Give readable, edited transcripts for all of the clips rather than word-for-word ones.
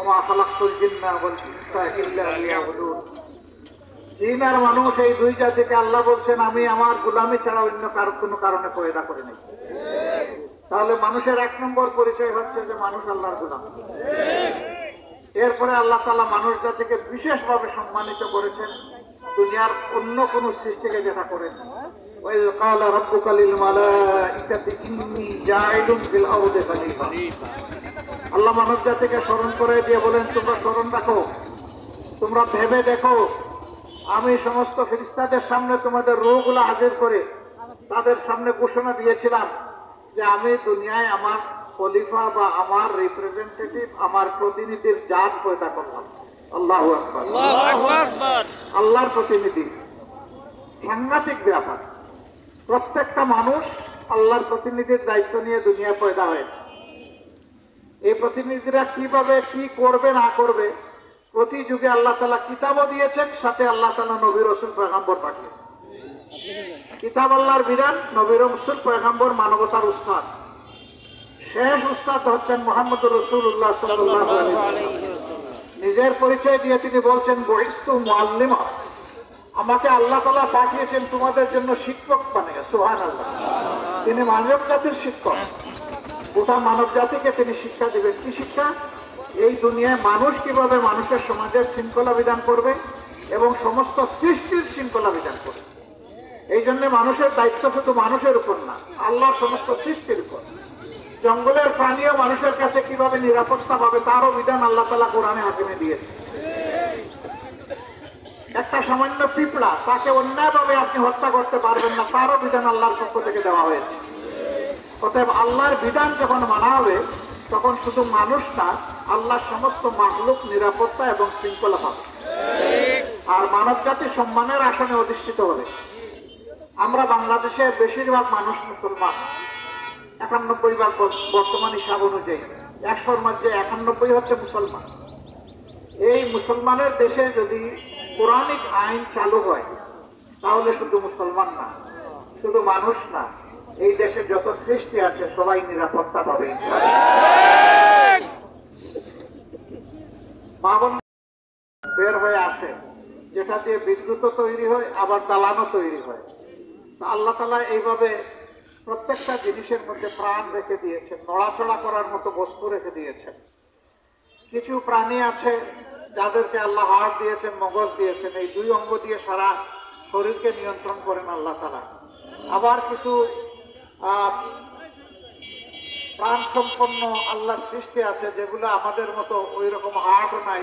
ওমা খালাকতুল জিন্না ওয়াল ইনসা ইল্লা লিয়াবুদুন। জিন আর মানুষ এই দুই জাতিকে আল্লাহ বলছেন আমি আমার গোলামি ছাড়া অন্য কারো কোনো কারণে পয়দা করে নাই। তাহলে মানুষের এক নম্বর পরিচয় হচ্ছে যে মানুষ আল্লাহর গোলাম। এরপরে আল্লাহ তাআলা মানুষ জাতিকে বিশেষভাবে সম্মানিত করেছেন দুনিয়ার অন্য কোন সৃষ্টিকে যেটা করেন। ওয়াইয ক্বালা রাব্বুকা লিল মালাইকাতি ইন্নী জাইলুন ফিল আরদি খলিফা। আল্লাহ মানব জাতিকে স্মরণ করে দিয়ে বলেন তোমরা স্মরণ রাখো, তোমরা ভেবে দেখো আমি সমস্ত ফেরেশতাদের সামনে তোমাদের রূহগুলো হাজির করে তাদের সামনে ঘোষণা দিয়েছিলাম যে আমি দুনিয়ায় আমার খলিফা বা আমার রিপ্রেজেন্টেটিভ আমার প্রতিনিধির জাত পয়দা করলাম। আল্লাহু আকবার, আল্লাহু আকবার। আল্লাহর প্রতিনিধি, সাংঘাতিক ব্যাপার। প্রত্যেকটা মানুষ আল্লাহর প্রতিনিধির দায়িত্ব নিয়ে দুনিয়ায় পয়দা হয়েছে। এই প্রতিনিধিরা কিভাবে কি করবে না করবে প্রতি যুগে আল্লাহ তাআলা কিতাবও দিয়েছেন, সাথে আল্লাহ তাআলা নবী রাসূল পয়গম্বর পাঠিয়েছেন। কিতাব আল্লাহর বিধান, নবী রাসূল পয়গম্বর মানবতার উস্তাদ। শেষ উস্তাদ হচ্ছেন মুহাম্মদুর রাসূলুল্লাহ সাল্লাল্লাহু আলাইহি ওয়াসাল্লাম। নিজের পরিচয় দিয়ে তিনি বলছেন বুইস্তু মুআল্লিমা, আমাকে আল্লাহ তাআলা পাঠিয়েছেন তোমাদের জন্য শিক্ষক বানিয়ে। সুবহানাল্লাহ। তিনি মানব জাতির শিক্ষক, গোটা মানব জাতিকে তিনি শিক্ষা দিবেন। কি শিক্ষা? এই দুনিয়ায় মানুষ কিভাবে মানুষের সমাজের শৃঙ্খলা বিধান করবে এবং সমস্ত সৃষ্টির শৃঙ্খলা বিধান করবে। এই জন্য মানুষের দায়িত্ব শুধু মানুষের উপর না, আল্লাহ সমস্ত সৃষ্টির উপর। জঙ্গলের প্রাণীও মানুষের কাছে কিভাবে নিরাপত্তা পাবে তারও বিধান আল্লাহ তাআলা কোরআনে হাকিমে দিয়েছে। একটা সামান্য পিঁপড়া তাকে অন্যায়ভাবে আপনি হত্যা করতে পারবেন না, তারও বিধান আল্লাহর পক্ষ থেকে দেওয়া হয়েছে। অতএব আল্লাহর বিধান যখন মানা হবে তখন শুধু মানুষ না, আল্লাহর সমস্ত মাখলুক নিরাপত্তা এবং শৃঙ্খলা পাবে আর মানব জাতি সম্মানের আসনে অধিষ্ঠিত হবে। আমরা বাংলাদেশের বেশিরভাগ মানুষ মুসলমান, ৯১ ভাগ বর্তমান হিসাব অনুযায়ী। ১০০-র মধ্যে ৯১ হচ্ছে মুসলমান। এই মুসলমানের দেশে যদি কোরআনিক আইন চালু হয় তাহলে শুধু মুসলমান না, শুধু মানুষ না, এই দেশে যত সৃষ্টি আছে সবাই নিরাপত্তা পাবে ইনশাআল্লাহ। মাবন বের হয়ে আসে যেটা দিয়ে বিদ্যুৎ তৈরি হয় আবার দালানও তৈরি হয়। আল্লাহ তাআলা এইভাবে প্রত্যেকটা জিনিসের মধ্যে প্রাণ রেখে দিয়েছেন, নড়াচড়া করার মতো বস্তু রেখে দিয়েছেন। কিছু প্রাণী আছে যাদেরকে আল্লাহ হাড় দিয়েছেন, মগজ দিয়েছেন, এই দুই অঙ্গ দিয়ে সারা শরীরকে নিয়ন্ত্রণ করেন আল্লাহ তাআলা। আবার কিছু প্রাণ সম্পন্ন আল্লাহর সৃষ্টি আছে যেগুলো আমাদের মতো ওই রকম হাড়ও নাই,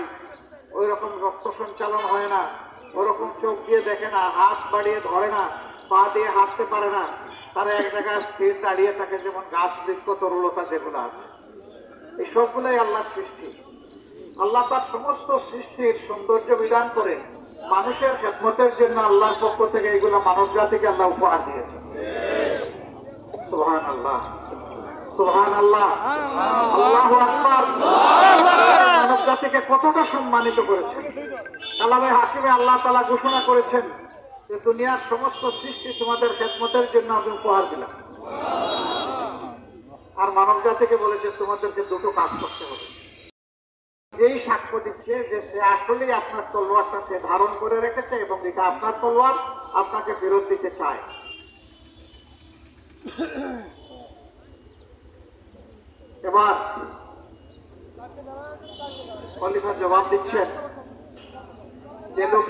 ওই রকম রক্ত সঞ্চালন হয় না, ওরকম চোখ দিয়ে দেখে না, হাত বাড়িয়ে ধরে না, পা দিয়ে হাঁটতে পারে না, তারা এক জায়গায় স্থির দাঁড়িয়ে থাকে, যেমন গাছ বৃক্ষ তরুলতা যেগুলো আছে। এই সবগুলোই আল্লাহর সৃষ্টি। আল্লাহ তার সমস্ত সৃষ্টির সৌন্দর্য বিধান করে মানুষের খেদমতের জন্য আল্লাহর পক্ষ থেকে এইগুলো মানব জাতিকে আল্লাহ উপহার দিয়েছে। সুবহানাল্লাহ, সুবহানাল্লাহ, আল্লাহু আকবার। মানব জাতিকে কতটা সম্মানিত করেছেন। কালামে হাকিমে আল্লাহ তাআলা ঘোষণা করেছেন যে দুনিয়ার সমস্ত সৃষ্টি তোমাদের খেদমতের জন্য আমি উপহার দিলাম। আর মানব জাতিকে বলেছে তোমাদেরকে দুটো কাজ করতে হবে। যেই সাক্ষ্য দিচ্ছে যে সে আসলেই আপনার তলোয়ারটা সে ধারণ করে রেখেছে এবং এটা আপনার তলোয়ার, আপনাকে ফেরত দিতে চায়। এবার খলিফা জবাব দিচ্ছেন যে লোক